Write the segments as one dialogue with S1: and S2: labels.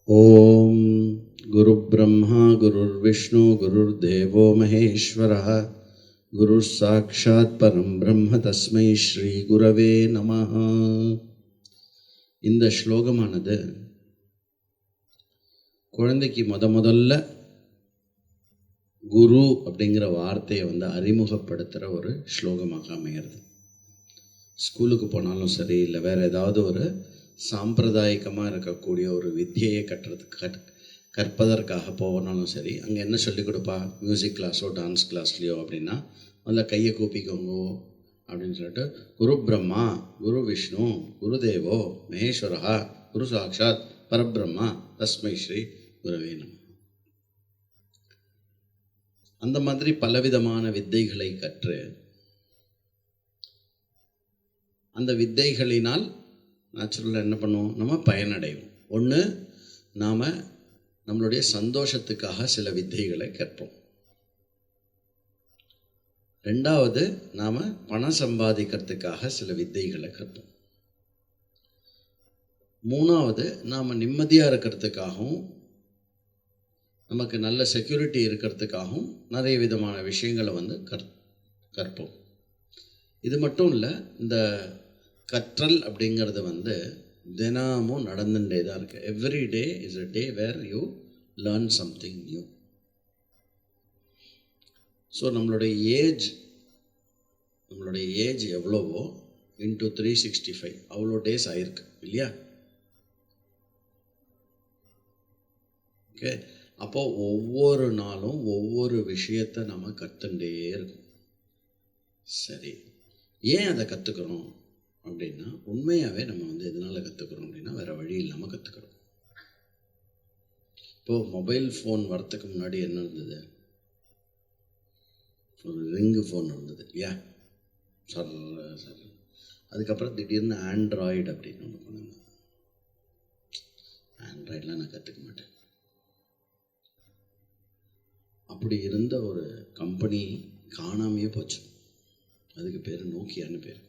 S1: ஓம் குரு பிரம்மா குருர்விஷ்ணு குருர்தேவோ மகேஸ்வரः குரு சாட்சாத் பரம் பிரம்ம தஸ்மை ஸ்ரீ குரவே நமः. இந்த ஸ்லோகமானது குழந்தைக்கு முதல்ல குரு அப்படிங்கிற வார்த்தையை அறிமுகப்படுத்துகிற ஒரு ஸ்லோகமாக அமைகிறது. ஸ்கூலுக்கு போனாலும் சரி, இல்லை வேறு ஏதாவது ஒரு சாம்பிரதாயிகமாக இருக்கக்கூடிய ஒரு வித்தியை கற்பதற்காக போனாலும் சரி, அங்கே என்ன சொல்லிக் கொடுப்பா, மியூசிக் கிளாஸோ டான்ஸ் கிளாஸ்லையோ அப்படின்னா முதல்ல கையை கூப்பிக்கோங்கோ அப்படின்னு சொல்லிட்டு குரு பிரம்மா குரு விஷ்ணு குருதேவோ மகேஸ்வரா குரு சாட்சாத் பரபிரம்மா தஸ்மை ஸ்ரீ குரவே நம. அந்த மாதிரி பலவிதமான வித்தைகளை கற்று அந்த வித்தைகளினால் நேச்சுரலாக என்ன பண்ணுவோம், நம்ம பயனடைவோம். ஒன்று, நாம் நம்மளுடைய சந்தோஷத்துக்காக சில வித்தைகளை கற்போம். ரெண்டாவது, நாம் பணம் சம்பாதிக்கிறதுக்காக சில வித்தைகளை கற்போம். மூணாவது, நாம் நிம்மதியாக இருக்கிறதுக்காகவும் நமக்கு நல்ல செக்யூரிட்டி இருக்கிறதுக்காகவும் நிறைய விதமான விஷயங்களை கற்போம். இது மட்டும் இல்லை, இந்த கற்றல் அப்படிங்கிறது தினமும் நடந்துட்டே தான் இருக்குது. Every day is a day where you learn something new. So நம்மளுடைய ஏஜ் எவ்வளவோ இன்ட்டு 365 அவ்வளோ டேஸ் ஆயிருக்கு இல்லையா? ஓகே, அப்போது ஒவ்வொரு நாளும் ஒவ்வொரு விஷயத்தை நம்ம கற்றுண்டே இருக்கும். சரி, ஏன் அதை கற்றுக்கிறோம் அப்படின்னா, உண்மையாகவே நம்ம எதனால் கற்றுக்கிறோம் அப்படின்னா வேறு வழி இல்லாமல் கற்றுக்கிறோம். இப்போது மொபைல் ஃபோன் வரத்துக்கு முன்னாடி என்ன இருந்தது, ஒரு ரிங்கு ஃபோன் இருந்தது இல்லையா? சார் அதுக்கப்புறம் திடீர்னு ஆண்ட்ராய்டு அப்படின்னு ஒன்று பண்ணாங்க. ஆண்ட்ராய்டெலாம் நான் கற்றுக்க மாட்டேன். அப்படி இருந்த ஒரு கம்பெனி காணாமையே போச்சு. அதுக்கு பேர் நோக்கியான்னு பேர்.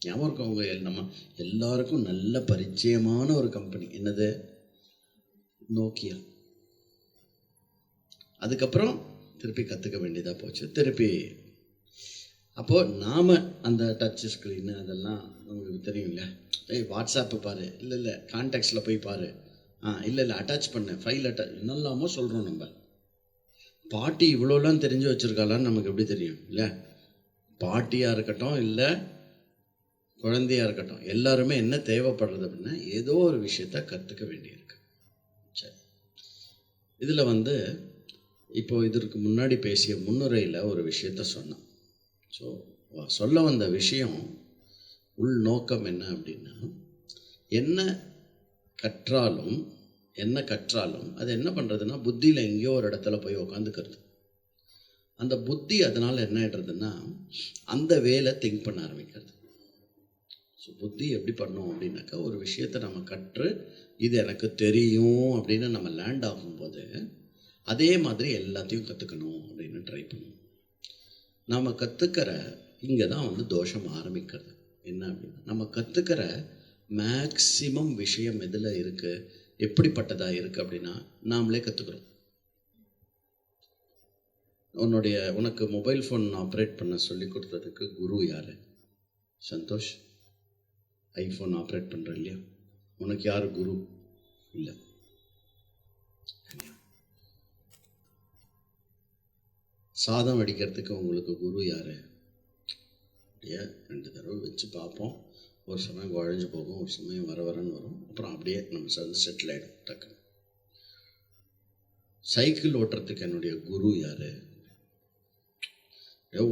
S1: ஞாபகம் இருக்கவங்க, நம்ம எல்லாருக்கும் நல்ல பரிச்சயமான ஒரு கம்பெனி. என்னது? நோக்கியா. அதுக்கப்புறம் திருப்பி கற்றுக்க வேண்டியதாக போச்சு. திருப்பி அப்போது நாம் அந்த டச் ஸ்க்ரீனு அதெல்லாம் உங்களுக்கு தெரியும் இல்லையா? வாட்ஸ்அப்பை பாரு, இல்லை கான்டாக்ட்ஸில் போய் பாரு, இல்லை அட்டாச் பண்ண ஃபைல் என்னெல்லாமோ சொல்கிறோம். நம்ம பாட்டி இவ்வளோலாம் தெரிஞ்சு வச்சுருக்காளான்னு நமக்கு எப்படி தெரியும் இல்லை? பாட்டியாக இருக்கட்டும், இல்லை குழந்தையாக இருக்கட்டும், எல்லாருமே என்ன தேவைப்படுறது அப்படின்னா ஏதோ ஒரு விஷயத்த கற்றுக்க வேண்டியிருக்கு. சரி, இதில் இப்போ இதற்கு முன்னாடி பேசிய முன்னுரையில் ஒரு விஷயத்த சொன்னான். ஸோ சொல்ல வந்த விஷயம், உள் நோக்கம் என்ன அப்படின்னா, என்ன கற்றாலும் அது என்ன பண்ணுறதுன்னா புத்தியில் எங்கேயோ ஒரு இடத்துல போய் உக்காந்துக்கிறது. அந்த புத்தி அதனால் என்ன ஆகிடுறதுன்னா அந்த வேலை திங்க் பண்ண ஆரம்பிக்கிறது. ஸோ புத்தி எப்படி பண்ணோம் அப்படின்னாக்கா, ஒரு விஷயத்தை நம்ம கற்று இது எனக்கு தெரியும் அப்படின்னு நம்ம லேண்ட் ஆகும்போது அதே மாதிரி எல்லாத்தையும் கற்றுக்கணும் அப்படின்னு ட்ரை பண்ணுவோம். நாம் கற்றுக்கிற இங்கே தான் தோஷம் ஆரம்பிக்கிறது. என்ன அப்படின்னா, நம்ம கற்றுக்கிற மேக்சிமம் விஷயம் எதில் இருக்குது, எப்படிப்பட்டதாக இருக்குது அப்படின்னா நாமளே கற்றுக்குறோம். உனக்கு மொபைல் ஃபோன் ஆப்ரேட் பண்ண சொல்லி கொடுத்ததுக்கு குரு யார்? சந்தோஷ் ஐஃபோன் ஆப்ரேட் பண்ணுற இல்லையா? உனக்கு யார் குரு? இல்லை. சாதம் வடிக்கிறதுக்கு உங்களுக்கு குரு யார்? அப்படியே 2 தடவை வச்சு பார்ப்போம். ஒரு சமயம் குழஞ்சு போகும், ஒரு சமயம் வரன்னு வரும். அப்புறம் அப்படியே நம்ம செட்டில் ஆகிடும் டக்குன்னு. சைக்கிள் ஓட்டுறதுக்கு என்னுடைய குரு யார்?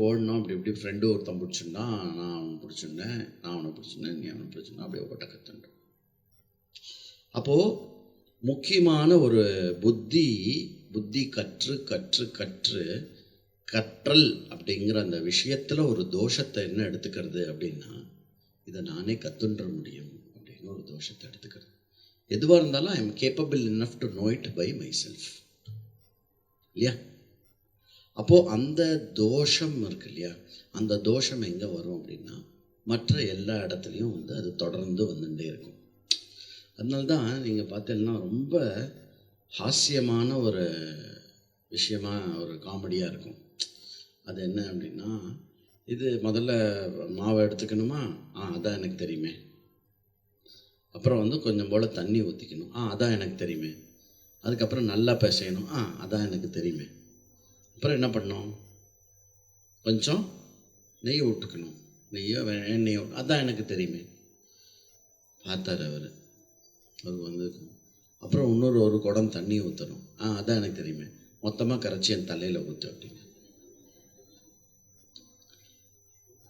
S1: ஓடணும் அப்படி இப்படி ஃப்ரெண்டு ஒருத்தன் பிடிச்சிருந்தா நான் அவனை பிடிச்சிருந்தேன், நான் அவனை பிடிச்சிருந்தேன், நீ அவனை பிடிச்சிருந்தா, அப்படியே ஓட்ட கற்றுட்டோம். அப்போது முக்கியமான ஒரு புத்தி கற்றல் அப்படிங்கிற அந்த விஷயத்தில் ஒரு தோஷத்தை என்ன எடுத்துக்கிறது அப்படின்னா, இதை நானே கற்றுன்ற முடியும் அப்படின்னு ஒரு தோஷத்தை எடுத்துக்கிறது. எதுவாக இருந்தாலும் I am capable enough to know it by myself இல்லையா? அப்போது அந்த தோஷம் இருக்கு இல்லையா, அந்த தோஷம் எங்கே வரும் அப்படின்னா மற்ற எல்லா இடத்துலையும் அது தொடர்ந்து வந்துட்டே இருக்கும். அதனால தான் நீங்கள் பார்த்தீங்கன்னா ரொம்ப ஹாஸ்யமான ஒரு விஷயமா ஒரு காமெடியாக இருக்கும். அது என்ன அப்படின்னா, இது முதல்ல மாவை எடுத்துக்கணுமா, அதான் எனக்கு தெரியுமே. அப்புறம் வந்து கொஞ்சம் போல் தண்ணி ஊற்றிக்கணும், அதான் எனக்கு தெரியுமே. அதுக்கப்புறம் நல்லா பிசையணும், அதான் எனக்கு தெரியுமே. அப்புறம் என்ன பண்ணணும், கொஞ்சம் நெய் விட்டுக்கணும், எண்ணெயோ, அதான் எனக்கு தெரியுமே. பார்த்தார் அவர் வந்து. அப்புறம் இன்னொரு ஒரு குடம் தண்ணி ஊற்றணும், அதான் எனக்கு தெரியுமே. மொத்தமாக கரைச்சி என் தலையில் ஊற்று அப்படின்னு.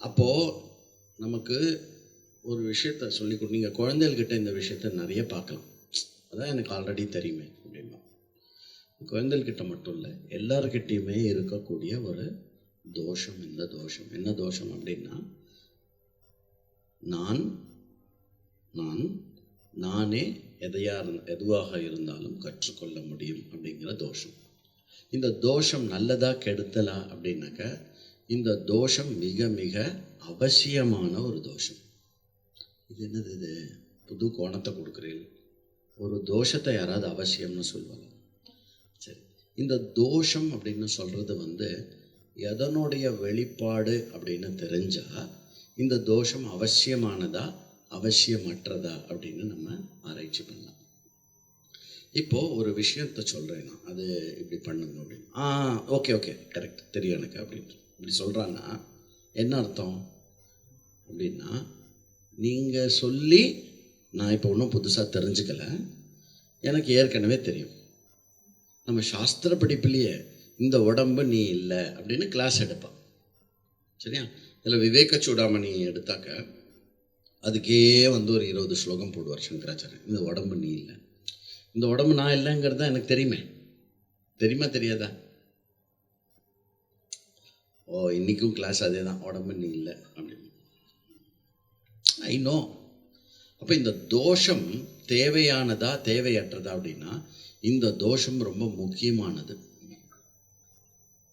S1: அப்போது நமக்கு ஒரு விஷயத்த சொல்லி கொடு. நீங்கள் குழந்தைகள்கிட்ட இந்த விஷயத்த நிறைய பார்க்கலாம். அதான் எனக்கு ஆல்ரெடி தெரியுமே அப்படின்னா. குழந்தைகள்கிட்ட மட்டும் இல்லை, எல்லார்கிட்டையுமே இருக்கக்கூடிய ஒரு தோஷம். இந்த தோஷம் என்ன தோஷம் அப்படின்னா, நானே எதுவாக இருந்தாலும் கற்றுக்கொள்ள முடியும் அப்படிங்கிற தோஷம். இந்த தோஷம் நல்லதா கெடுத்தலா அப்படின்னாக்க, இந்த தோஷம் மிக மிக அவசியமான ஒரு தோஷம். இது என்னது, இது புது கோணத்தை கொடுக்குறீர்கள். ஒரு தோஷத்தை யாராவது அவசியம்னு சொல்லுவாங்க. சரி, இந்த தோஷம் அப்படின்னு சொல்கிறது வந்து எதனுடைய வெளிப்பாடு அப்படின்னு தெரிஞ்சால் இந்த தோஷம் அவசியமானதா அவசியமற்றதா அப்படின்னு நம்ம ஆராய்ச்சி பண்ணலாம். இப்போது ஒரு விஷயத்தை சொல்கிறேன் நான், அது இப்படி பண்ணணும் அப்படின்னு. ஓகே கரெக்ட் தெரியும் எனக்கு அப்படின்னு இப்படி சொல்கிறான்னா என்ன அர்த்தம் அப்படின்னா, நீங்கள் சொல்லி நான் இப்போ ஒன்றும் புதுசாக தெரிஞ்சுக்கலை, எனக்கு ஏற்கனவே தெரியும். நம்ம சாஸ்திர படிப்புலேயே இந்த உடம்பு நீ இல்லை அப்படின்னு கிளாஸ் எடுப்பான். சரியா? இதில் விவேக சூடாமணி எடுத்தாக்க அதுக்கே வந்து ஒரு 20 ஸ்லோகம் போடுவார் சங்கராச்சாரியர். இந்த உடம்பு நீ இல்லை, இந்த உடம்பு நான் இல்லைங்கிறது தான் எனக்கு தெரியுமே. தெரியுமா தெரியாதா? இன்றைக்கும் கிளாஸ் அதே தான், உடம்பு நீ இல்லை அப்படின்னு. I know. அப்போ இந்த தோஷம் தேவையானதா தேவையற்றதா அப்படின்னா, இந்த தோஷம் ரொம்ப முக்கியமானது,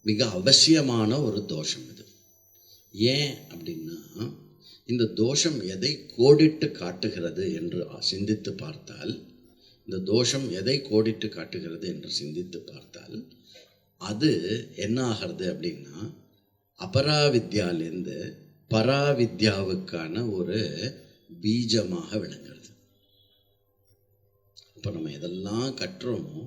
S1: மிக அவசியமான ஒரு தோஷம் இது. ஏன் அப்படின்னா, இந்த தோஷம் எதை கோடிட்டு காட்டுகிறது என்று சிந்தித்து பார்த்தால், இந்த தோஷம் எதை கோடிட்டு காட்டுகிறது என்று சிந்தித்து பார்த்தால் அது என்ன ஆகிறது அப்படின்னா, அபராவித்யாலேருந்து பராவித்யாவுக்கான ஒரு பீஜமாக விளங்குறது. இப்போ நம்ம எதெல்லாம் கற்றோமோ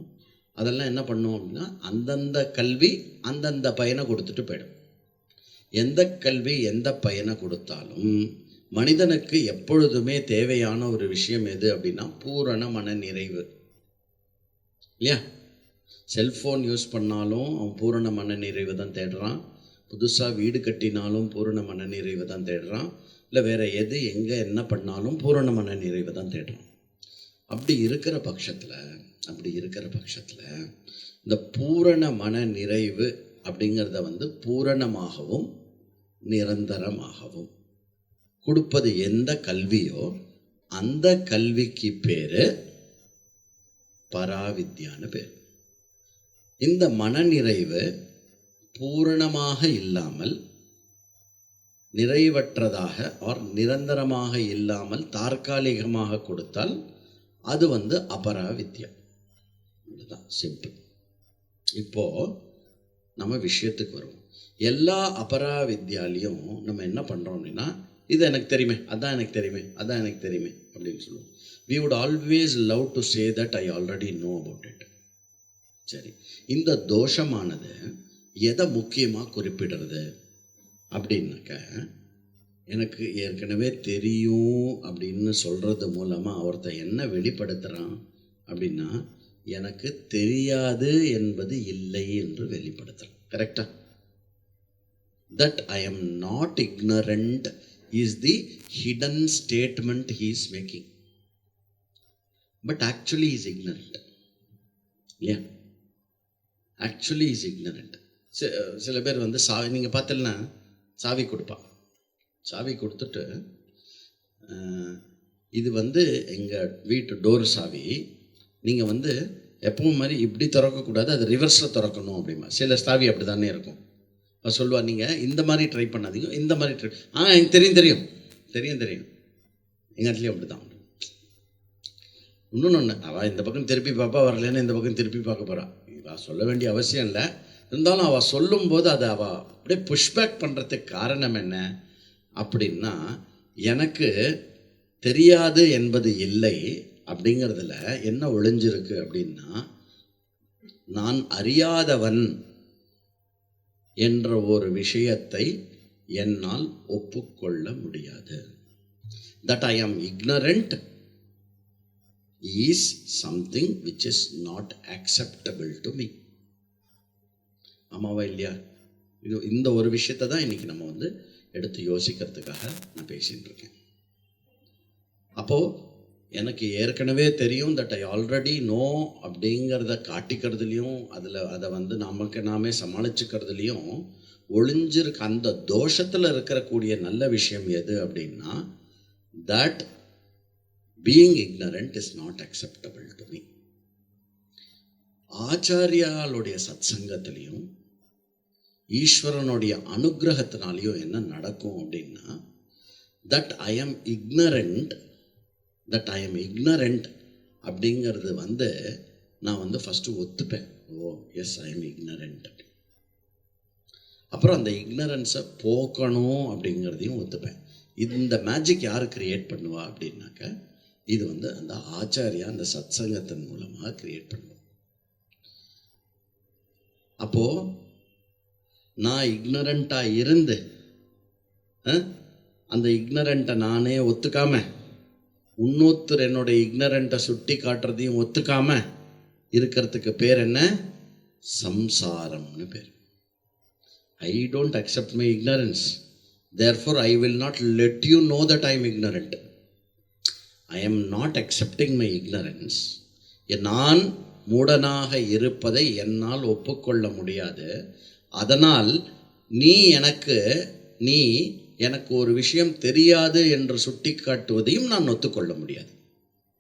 S1: அதெல்லாம் என்ன பண்ணோம் அப்படின்னா, அந்தந்த கல்வி அந்தந்த பயனை கொடுத்துட்டு போயிடும். எந்த கல்வி எந்த பயனை கொடுத்தாலும் மனிதனுக்கு எப்பொழுதுமே தேவையான ஒரு விஷயம் எது அப்படின்னா, பூரண மன நிறைவு. இல்லையா? செல்ஃபோன் யூஸ் பண்ணாலும் அவன் பூரண மன நிறைவு தான் தேடுறான். புதுசாக வீடு கட்டினாலும் பூரண மன நிறைவு தான் தேடுறான். இல்லை வேறு எது எங்கே என்ன பண்ணாலும் பூரண மன நிறைவு தான் தேடுறான். அப்படி இருக்கிற பட்சத்தில் இந்த பூரண மன நிறைவு அப்படிங்கிறத வந்து பூரணமாகவும் நிரந்தரமாகவும் கொடுப்பது எந்த கல்வியோ அந்த கல்விக்கு பேர் பராவித்யான்னு பேர். இந்த மனநிறைவு பூரணமாக இல்லாமல், நிறைவற்றதாக நிரந்தரமாக இல்லாமல் தற்காலிகமாக கொடுத்தால் அது வந்து அபராவித்யா. இதுதான் சிம்பிள். இப்போ நம்ம விஷயத்துக்கு வருவோம். எல்லா அபராவித்யாலையும் நம்ம என்ன பண்ணுறோம் அப்படின்னா, இது எனக்கு தெரியுமே, அதான் எனக்கு தெரியுமே, அதான் எனக்கு தெரியுமே அப்படின்னு சொல்லுவோம். We would always love to say that I already know about it. சரி, இந்த தோஷமானது எதை முக்கியமாக குறிப்பிடுறது அப்படின்னாக்க, எனக்கு ஏற்கனவே தெரியும் அப்படின்னு சொல்கிறது மூலமாக ஒருத்தர் என்ன வெளிப்படுத்துகிறான் அப்படின்னா, எனக்கு தெரியாது என்பது இல்லை என்று வெளிப்படுத்துகிறான். கரெக்டா? That I am not ignorant is the hidden statement he is making. But actually he is ignorant. Yeah. Actually he is ignorant. சில பேர் வந்து நீங்கள் பார்த்தீங்கன்னா சாவி கொடுப்பான். சாவி கொடுத்துட்டு, இது வந்து எங்கள் வீட்டு டோர் சாவி, நீங்கள் வந்து எப்பவும் மாதிரி இப்படி திறக்கக்கூடாது, அது ரிவர்ஸில் திறக்கணும் அப்படிமா. சில சாவி அப்படி தானே இருக்கும். சொல்லுவா, நீங்கள் இந்த மாதிரி ட்ரை பண்ணாதீங்க, இந்த மாதிரி ட்ரை. எனக்கு தெரியும் எங்கள் இடத்துலையும் அப்படி தான். இன்னொன்று, அவள் இந்த பக்கம் திருப்பி பார்ப்பா, வரலன்னு இந்த பக்கம் திருப்பி பார்க்க போகிறான். இவள் சொல்ல வேண்டிய அவசியம் இல்லை. இருந்தாலும் அவள் சொல்லும்போது அதை அவள் அப்படியே புஷ்பேக் பண்ணுறதுக்கு காரணம் என்ன அப்படின்னா, எனக்கு தெரியாது என்பது இல்லை அப்படிங்கிறதுல என்ன ஒளிஞ்சிருக்கு அப்படின்னா, நான் அறியாதவன் என்ற ஒரு விஷயத்தை என்னால் ஒப்புக்கொள்ள முடியாது. That I am ignorant is something which is not acceptable to me. ஆமாவா இல்லையா? இந்த ஒரு விஷயத்தை தான் இன்னைக்கு நம்ம எடுத்து யோசிக்கிறதுக்காக நான் பேசிட்டு இருக்கேன். அப்போது எனக்கு ஏற்கனவே தெரியும், தட் ஐ ஆல்ரெடி நோ அப்படிங்கிறத காட்டிக்கிறதுலையும் அதை நமக்கு நாமே சமாளிச்சுக்கிறதுலையும் ஒளிஞ்சிருக்க அந்த தோஷத்தில் இருக்கக்கூடிய நல்ல விஷயம் எது அப்படின்னா, that being ignorant is not acceptable to me. ஆச்சாரியாளுடைய சத்சங்கத்திலையும் ஈஸ்வரனுடைய அனுகிரகத்தினாலையும் என்ன நடக்கும் அப்படின்னா, that I am ignorant அப்படிங்கிறது நான் ஃபஸ்ட்டு ஒத்துப்பேன். Oh yes, I am ignorant. அப்புறம் அந்த இக்னரன்ஸை போக்கணும் அப்படிங்கிறதையும் ஒத்துப்பேன். இந்த மேஜிக் யார் கிரியேட் பண்ணுவா அப்படின்னாக்க, இது அந்த ஆச்சாரியா அந்த சத்சங்கத்தின் மூலமாக கிரியேட் பண்ணுவோம். அப்போது நான் இக்னரண்ட்டாக இருந்து அந்த இக்னரண்ட்டை நானே ஒத்துக்காம, இன்னொருத்தர் என்னுடைய இக்னரண்ட்டை சுட்டி காட்டுறதையும் ஒத்துக்காம இருக்கிறதுக்கு பேர் என்ன? சம்சாரம்னு பேர். I don't accept my ignorance. Therefore, I will not let you know that I am ignorant. I am not accepting my ignorance. நான் மூடனாக இருப்பதை என்னால் ஒப்புக்கொள்ள முடியாது. அதனால் நீ எனக்கு ஒரு விஷயம் தெரியாது என்று சுட்டி காட்டுவதையும் நான் ஒத்துக்கொள்ள முடியாது.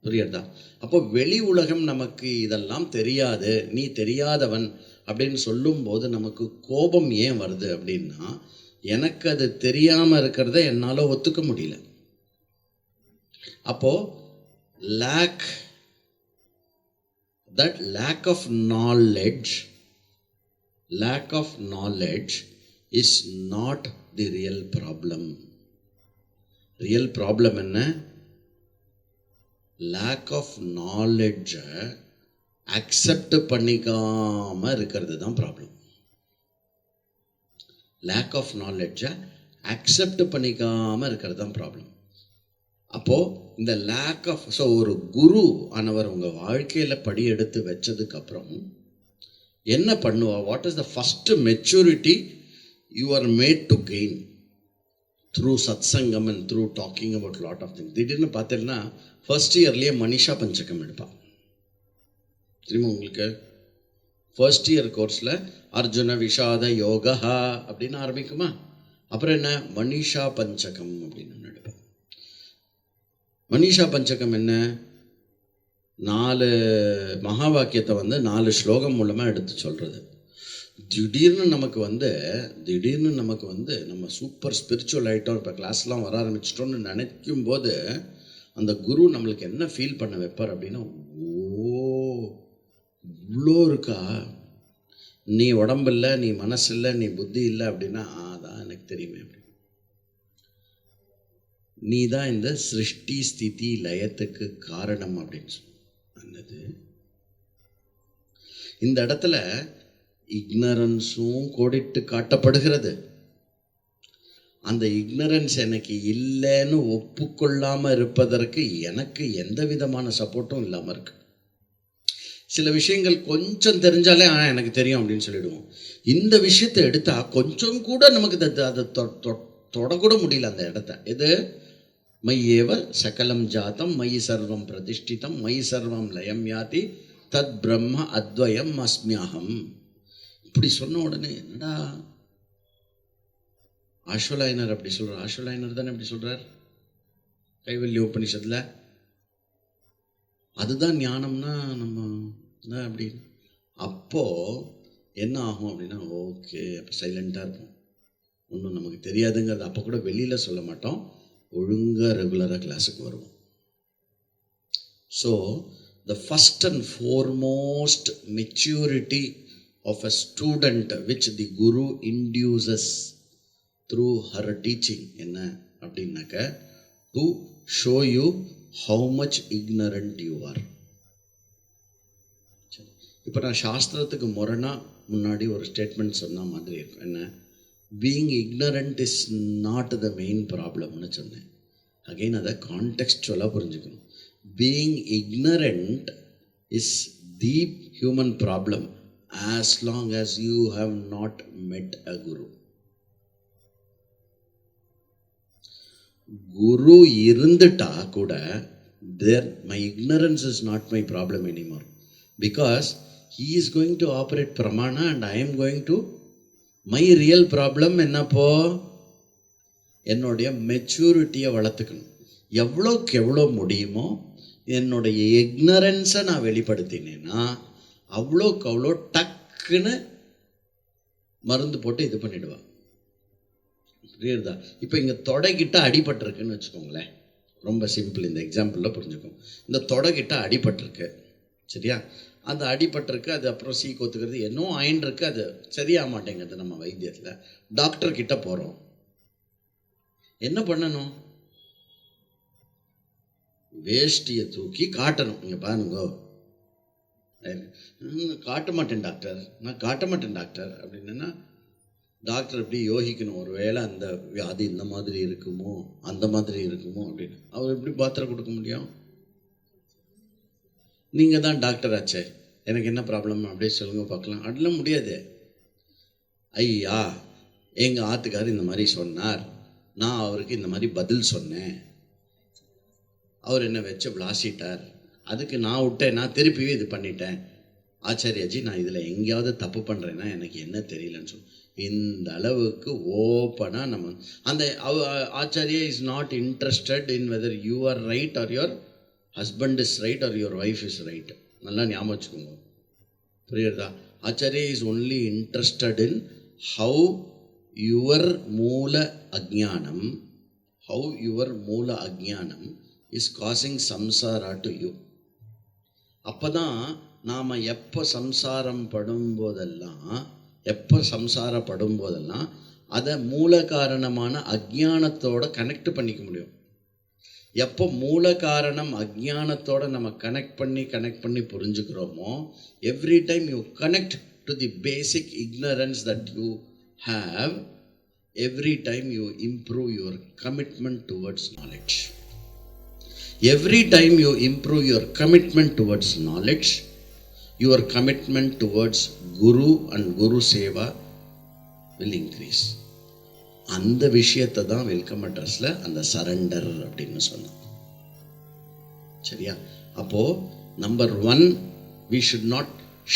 S1: புரியுறதா? அப்போ வெளி உலகம் நமக்கு இதெல்லாம் தெரியாது, நீ தெரியாதவன் அப்படின்னு சொல்லும்போது நமக்கு கோபம் ஏன் வருது அப்படின்னா, எனக்கு அது தெரியாமல் இருக்கிறத என்னால் ஒத்துக்க முடியல. அப்போ lack of knowledge is not the real problem. Real problem என்ன? lack of knowledge அக்செப்ட் பண்ணிக்காம இருக்கிறது தான் ப்ராப்ளம். லேக் ஆஃப் நாலேஜை அக்செப்ட் பண்ணிக்காம இருக்கிறது தான் ப்ராப்ளம். அப்போது இந்த லேக் ஆஃப் ஒரு குரு ஆனவர் உங்கள் வாழ்க்கையில் படி எடுத்து வச்சதுக்கப்புறம் என்ன பண்ணுவா? What is the first maturity you are made to gain through சத்சங்கம் and through talking about lot of things. திடீர்னு பார்த்தீங்கன்னா ஃபர்ஸ்ட் இயர்லேயே மனிஷா பஞ்சகம் எடுப்பாள். திரும்ப உங்களுக்கு ஃபர்ஸ்ட் இயர் கோர்ஸில் அர்ஜுன விஷாத யோகா அப்படின்னு ஆரம்பிக்குமா? அப்புறம் என்ன? மனிஷா பஞ்சகம் அப்படின்னு ஒன்று எடுப்போம். மனிஷா பஞ்சகம் என்ன? 4 மகா வாக்கியத்தை 4 ஸ்லோகம் மூலமாக எடுத்து சொல்கிறது. திடீர்னு நமக்கு நம்ம சூப்பர் ஸ்பிரிச்சுவல் ஆகிட்டோம், இப்போ கிளாஸ்லாம் வர ஆரம்பிச்சிட்டோன்னு நினைக்கும் போது அந்த குரு நம்மளுக்கு என்ன ஃபீல் பண்ண வைப்பார் அப்படின்னா, இவ்வளோ இருக்கா, நீ உடம்பு இல்லை, நீ மனசு இல்லை, நீ புத்தி இல்லை அப்படின்னா, அதான் எனக்கு தெரியுமே அப்படி, நீ தான் இந்த சிருஷ்டி ஸ்திதி லயத்துக்கு காரணம் அப்படின்னு சொன்னது. இந்த இடத்துல இக்னரன்ஸும் கோடிட்டு காட்டப்படுகிறது. அந்த இக்னரன்ஸ் எனக்கு இல்லைன்னு ஒப்புக்கொள்ளாமல் இருப்பதற்கு எனக்கு எந்த விதமான சப்போர்ட்டும் இல்லாமல் இருக்கு. சில விஷயங்கள் கொஞ்சம் தெரிஞ்சாலே எனக்கு தெரியும் அப்படின்னு சொல்லிடுவோம். இந்த விஷயத்தை எடுத்தால் கொஞ்சம் கூட நமக்கு அதை தொடக்கூட முடியல அந்த இடத்த. இது மையேவ சகலம் ஜாத்தம் மயி சர்வம் பிரதிஷ்டிதம் மயி சர்வம் லயம் யாதி தத் பிரம்ம அத்வயம் அஸ்மியாகம். இப்படி சொன்ன உடனே என்னடா ஆஷ்வலாயனர் அப்படி சொல்கிறார்? ஆஷ்வலாயனர் தானே அப்படி சொல்கிறார் கைவல்ய உபனிஷத்தில். அதுதான் ஞானம்னா நம்ம அப்படின்னு. அப்போது என்ன ஆகும் அப்படின்னா, ஓகே அப்போ சைலண்ட்டாக இருப்போம், ஒன்றும் நமக்கு தெரியாதுங்கிறது அப்போ கூட வெளியில் சொல்ல மாட்டோம், ஒழுங்காக ரெகுலராக கிளாஸுக்கு வருவோம். So the first and foremost maturity of a student which the Guru induces through her teaching என்ன அப்படின்னாக்க, to show you how much ignorant you are. இப்போ நான் சாஸ்திரத்துக்கு முரணா முன்னாடி ஒரு ஸ்டேட்மெண்ட் சொன்ன மாதிரி இருக்கும். என்ன, being ignorant is not the main ப்ராப்ளம்னு சொன்னேன். அகெயின் அதை கான்டெக்ஸ்டுவலாக புரிஞ்சுக்கணும். Being ignorant is the human problem as long as you have not met a guru. குரு இருந்துட்டா கூட there my ignorance is not my problem anymore, because he is going to operate pramana and I am going to, my real problem என்னப்போ, என்னுடைய மெச்சூரிட்டியை வளர்த்துக்கணும். எவ்வளோக்கு எவ்வளோ முடியுமோ என்னுடைய இக்னரன்ஸை நான் வெளிப்படுத்தினேன்னா அவ்வளோக்கு அவ்வளோ டக்குன்னு மருந்து போட்டு இது பண்ணிடுவான். புரியுறதா? இப்போ இங்கே தொடைக்கிட்ட அடிபட்டிருக்குன்னு வச்சுக்கோங்களேன். ரொம்ப சிம்பிள், இந்த எக்ஸாம்பிளில் புரிஞ்சுக்கோங்க. இந்த தொடைக்கிட்ட அடிபட்டிருக்கு, சரியா? அந்த அடிபட்டிருக்கு, அது அப்புறம் கொத்துக்கிறது என்னோ ஆயின்றிருக்கு, அது சரியாக மாட்டேங்குது. நம்ம வைத்தியத்தில் டாக்டர்கிட்ட போகிறோம், என்ன பண்ணணும்? வேஷ்டியை தூக்கி காட்டணும். இங்கே பாருங்கோ, காட்ட மாட்டேன் டாக்டர், நான் காட்ட மாட்டேன் டாக்டர் அப்படின்னா டாக்டர் எப்படி யோசிக்கணும், ஒரு வேளை அந்த வியாதி இந்த மாதிரி இருக்குமோ அந்த மாதிரி இருக்குமோ அப்படின்னு. அவர் எப்படி பாத்திரம் கொடுக்க முடியும்? நீங்கள் தான் டாக்டர் ஆச்சே, எனக்கு என்ன ப்ராப்ளம் அப்படியே சொல்லுங்க பார்க்கலாம். அதெல்லாம் முடியாது. ஐயா, எங்கள் ஆத்துக்கார் இந்த மாதிரி சொன்னார், நான் அவருக்கு இந்த மாதிரி பதில் சொன்னேன், அவர் என்ன வச்சு விளாசிட்டார், அதுக்கு நான் விட்டேன், நான் திருப்பி இது பண்ணிட்டேன், ஆச்சாரியாஜி நான் இதில் எங்கேயாவது தப்பு பண்ணுறேன்னா எனக்கு என்ன தெரியலன்னு சொல்லி இந்த அளவுக்கு ஓப்பனாக நம்ம அந்த acharya is not interested in whether you are right or your husband is right or your wife is right. நல்லா ஞாபகம் வச்சுக்கோங்க, புரியுறதா? Acharya is only interested in how your mula ajnanam is causing samsara to you. அப்போ தான் நாம் எப்போ சம்சாரப்படும் போதெல்லாம் அதை மூல காரணமான அஜ்ஞானத்தோட கனெக்ட் பண்ணிக்க முடியும். எப்போ மூல காரணம் அஜ்ஞானத்தோட நம்ம கனெக்ட் பண்ணி புரிஞ்சுக்கிறோமோ, every time you connect to the basic ignorance that you have, every time you improve your commitment towards knowledge. Every time you improve your commitment towards knowledge, your commitment towards Guru and Guru Seva will increase. அந்த விஷயத்தை தான் welcome அட்ரஸில் அந்த surrender அப்படின்னு சொன்னோம், சரியா? அப்போது number 1, we should not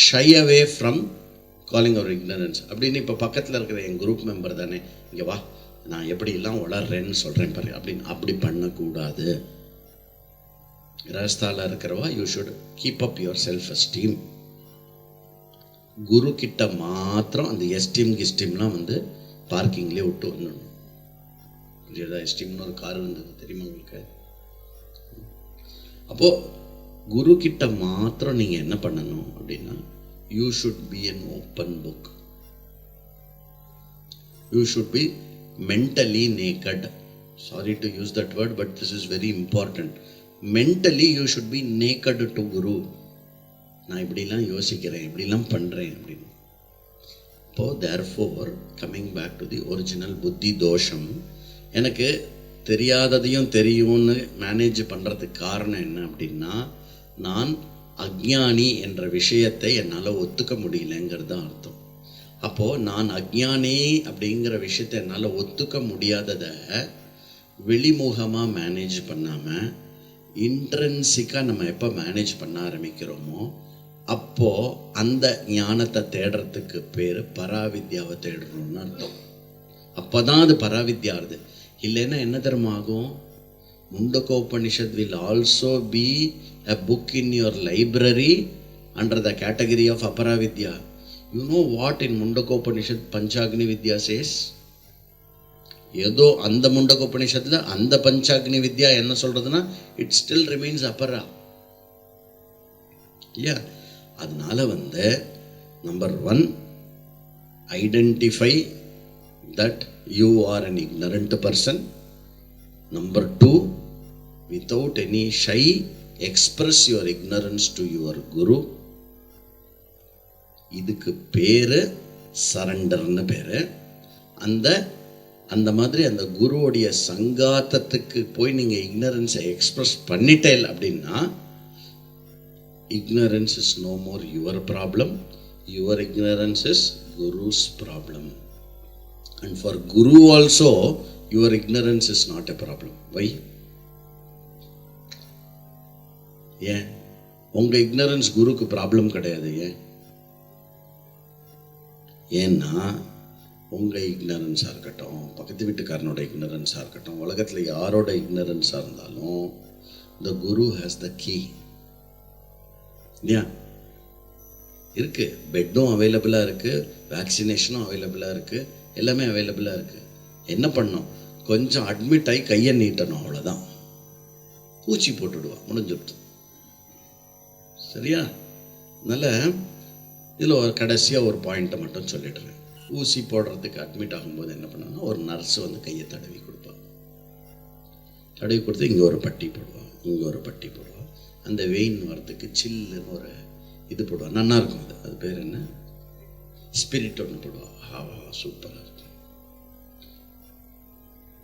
S1: shy away from calling our ignorance. அப்படின்னு இப்போ பக்கத்தில் இருக்கிற என் குரூப் மெம்பர் தானே, இங்கே வா, நான் எப்படிலாம் வளர்றேன்னு சொல்கிறேன் பாரு அப்படின்னு, அப்படி பண்ணக்கூடாது. கிரகஸ்தால இருக்கிறவா, you should keep up your self esteem. குரு கிட்ட மாத்திரம் அந்த எஸ்டீம்லாம் வந்து பார்க்கிங்லேயே விட்டு வந்துடணும். புரியுதா? எஸ்டீம்னு ஒரு கார் இருந்தது, தெரியுமா உங்களுக்கு? அப்போது குரு கிட்ட மாத்திரம் நீங்கள் என்ன பண்ணணும் அப்படின்னா, you should be an open book. You should be mentally naked. Sorry to use that word, but this is very important. Mentally you should be naked to Guru. நான் இப்படிலாம் யோசிக்கிறேன், இப்படிலாம் பண்ணுறேன் அப்படின்னு. இப்போது therefore coming back to the original buddhi dosham, எனக்கு தெரியாததையும் தெரியும்னு manage பண்ணுறதுக்கு காரணம் என்ன அப்படின்னா, நான் அஜ்ஞானி என்ற விஷயத்தை என்னால் ஒத்துக்க முடியலங்கிறது தான் அர்த்தம். அப்போது நான் அஜ்ஞானி அப்படிங்கிற விஷயத்தை என்னால் ஒத்துக்க முடியாததை வெளிமுகமாக மேனேஜ் பண்ணாமல் இன்ட்ரென்சிக்காக நம்ம எப்போ மேனேஜ் பண்ண ஆரம்பிக்கிறோமோ அப்போது அந்த ஞானத்தை தேடுறதுக்கு பேர் பராவித்யாவை தேடுறோம்னு அர்த்தம். அப்போ தான் அது பராவித்யா ஆகுது. இல்லைன்னா என்ன தர்மாகும்? Mundakopanishad will also be a book in your library under the category of aparavidya. You know what in Mundakopanishad Panchagni Vidya says? ஏதோ அந்த முண்டகோபனிஷத்தில் அந்த பஞ்சாக்னி வித்யா என்ன சொல்கிறதுனா, இட் ஸ்டில் ரிமைன்ஸ் அப்பரா. இல்லையா? அதனால வந்து number 1, identify that you are an ignorant person. Number 2, without any shy, express your ignorance to your guru. இதுக்கு பேரு சரண்டர்னு பேரு. அந்த மாதிரி அந்த குருவோடைய சங்காத்தத்துக்கு போய் நீங்க இக்னரன்ஸை எக்ஸ்பிரஸ் பண்ணிட்டேல் அப்படின்னா, ignorance is no more your problem, your ignorance is guru's problem. And for guru also your ignorance is not a problem. Why? ஏன் உங்க ignorance குருக்கு ப்ராப்ளம் கிடையாது? ஏன்னா உங்க இக்னரன்ஸாக இருக்கட்டும், பக்கத்து வீட்டுக்காரனோட இக்னரன்ஸாக இருக்கட்டும், உலகத்தில் யாரோட இக்னரன்ஸாக இருந்தாலும் the guru has the key. இல்லையா? இருக்கு, பெட்டும் அவைலபிளாக இருக்கு, வேக்சினேஷனும் அவைலபிளாக இருக்கு, எல்லாமே அவைலபிளாக இருக்கு. என்ன பண்ணோம்? கொஞ்சம் அட்மிட் ஆகி கையை நீட்டணும், அவ்வளோதான். ஊசி போட்டுடுவா, முடிஞ்சுடுது. சரியா? அதனால் இதில் ஒரு கடைசியாக ஒரு பாயிண்ட்டை மட்டும் சொல்லிடுறேன். ஊசி போடுறதுக்கு அட்மிட் ஆகும்போது என்ன பண்ணாங்கன்னா, ஒரு நர்ஸ் வந்து கையை தடவி கொடுப்பாள். தடவி கொடுத்து இங்கே ஒரு பட்டி போடுவாள், இங்கே ஒரு பட்டி போடுவாள். அந்த வெயின் வரத்துக்கு சில்லுன்னு ஒரு இது போடுவாள், நல்லா இருக்கும். அது பேர் என்ன? ஸ்பிரிட் ஒன்று போடுவாள். சூப்பராக இருக்கும்.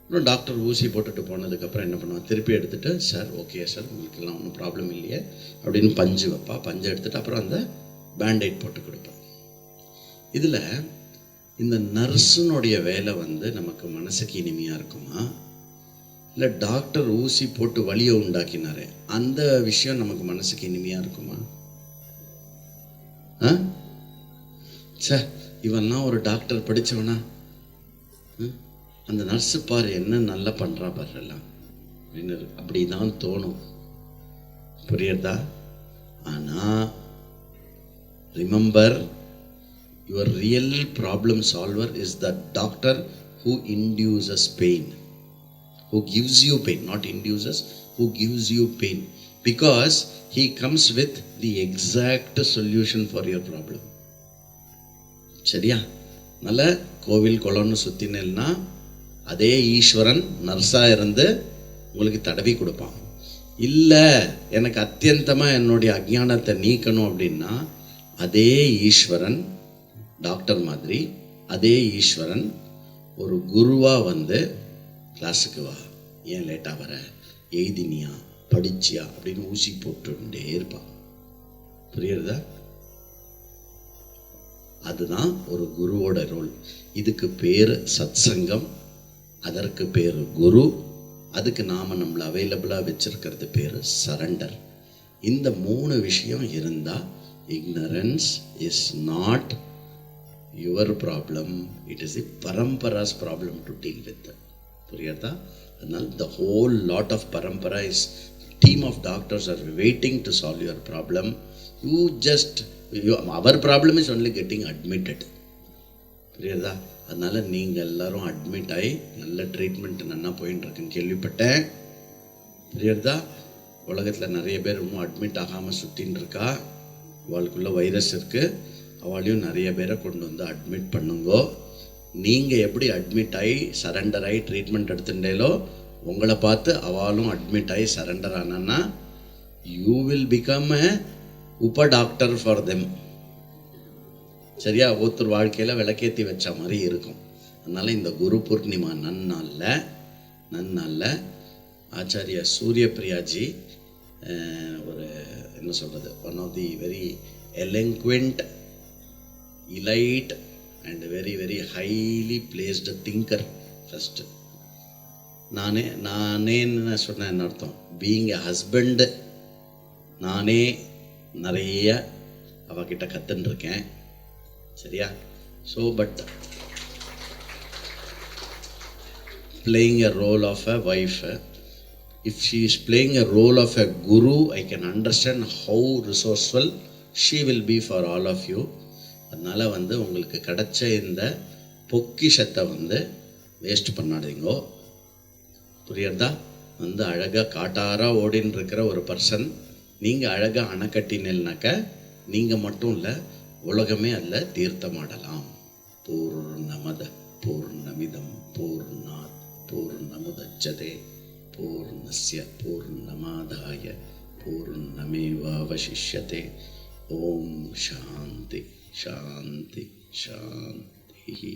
S1: அப்புறம் டாக்டர் ஊசி போட்டுட்டு போனதுக்கப்புறம் என்ன பண்ணுவாள்? திருப்பி எடுத்துகிட்டு, சார் ஓகே சார், உங்களுக்கு எல்லாம் ஒன்றும் ப்ராப்ளம் இல்லையே அப்படின்னு பஞ்சு வைப்பா. பஞ்சை எடுத்துகிட்டு அப்புறம் அந்த பேண்டைட் போட்டு கொடுப்பாள். இதில் இந்த நர்ஸுனுடைய வேலை வந்து நமக்கு மனசுக்கு இனிமையாக இருக்குமா, இல்லை டாக்டர் ஊசி போட்டு வலியை உண்டாக்கினாரே அந்த விஷயம் நமக்கு மனசுக்கு இனிமையாக இருக்குமா? இவன்லாம் ஒரு டாக்டர் படித்தவனா, அந்த நர்ஸு பாரு என்ன நல்லா பண்ணுறா பாரு எல்லாம் அப்படின்னு அப்படிதான் தோணும். புரியுறதா? ஆனால் remember, your real problem solver is the doctor who induces pain, who gives you pain, not induces, who gives you pain, because he comes with the exact solution for your problem. சரியா? நல்ல கோவில் குளம்னு சுத்தினேன்னா அதே ஈஸ்வரன் நர்ஸா இருந்து உங்களுக்கு தடவி கொடுப்பான். இல்லை எனக்கு அத்தியந்தமாக என்னுடைய அஜ்ஞானத்தை நீக்கணும் அப்படின்னா அதே ஈஸ்வரன் டாக்டர் மாதிரி, அதே ஈஸ்வரன் ஒரு குருவா வந்து கிளாஸுக்கு வா, ஏன் லேட்டாக வர, எழுதினியா, படிச்சியா அப்படின்னு ஊசி போட்டுட்டே இருப்பான். புரியுறதா? அதுதான் ஒரு குருவோட ரோல். இதுக்கு பேர் சத்சங்கம், அதற்கு பேர் குரு, அதுக்கு நாம் நம்மளை அவைலபிளாக வச்சிருக்கிறது பேர் சரண்டர். இந்த 3 விஷயம் இருந்தால் ignorance is not your problem, it is the parampara's problem to deal with. புரியுதா? அதனால் the whole lot of parampara is team of doctors are waiting to solve your problem. our problem is only getting admitted. புரியுதா? அதனால் நீங்கள் எல்லாரும் admit ஆகி நல்ல treatment நல்லா போயின்னு இருக்குன்னு கேள்விப்பட்டேன். புரியுறதா? உலகத்தில் நிறைய பேர் இன்னும் அட்மிட் ஆகாமல் சுற்றின்னு இருக்கா. அவளுக்குள்ள வைரஸ் இருக்குது, அவளையும் நிறைய பேரை கொண்டு வந்து அட்மிட் பண்ணுங்கோ. நீங்கள் எப்படி அட்மிட் ஆகி சரண்டர் ஆகி ட்ரீட்மெண்ட் எடுத்துட்டேலோ உங்களை பார்த்து அவளும் அட்மிட் ஆகி சரண்டர் ஆனான்னா யூ வில் பிகம் எ உப டாக்டர் ஃபார் தெம். சரியா? ஒருத்தர் வாழ்க்கையில் விளக்கேற்றி வச்ச மாதிரி இருக்கும். அதனால் இந்த குரு பூர்ணிமா நன்னாளில் ஆச்சாரிய சூரிய பிரியாஜி ஒரு என்ன சொல்கிறது, one of the very eloquent, elite and very very highly placed thinker. First நானேன்னு சொன்னேன். என்ன அர்த்தம்? பீயிங் எ ஹஸ்பண்டு நானே நிறைய அவகிட்ட கற்றுன்ருக்கேன். சரியா? So but playing a role of a wife, if she is playing a role of a guru, I can understand how resourceful she will be for all of you. அதனால் வந்து உங்களுக்கு கிடைச்ச இந்த பொக்கிஷத்தை வந்து வேஸ்ட் பண்ணாதீங்கோ. புரியுறதா? வந்து அழகாக காட்டாராக ஓடின்னு இருக்கிற ஒரு பர்சன் நீங்கள் அழகாக அணை கட்டினேல்னாக்கா நீங்கள் மட்டும் இல்லை, உலகமே அதில் தீர்த்தமாடலாம். பூர்ணமத பூர்ணமிதம் பூர்ணாத் பூர்ணமுதச்சதே பூர்ணஸ்ய பூர்ணமாதாய பூர்ணமேவாவசிஷ்யதே. ஓம் சாந்தி சாந்தி சாந்தி.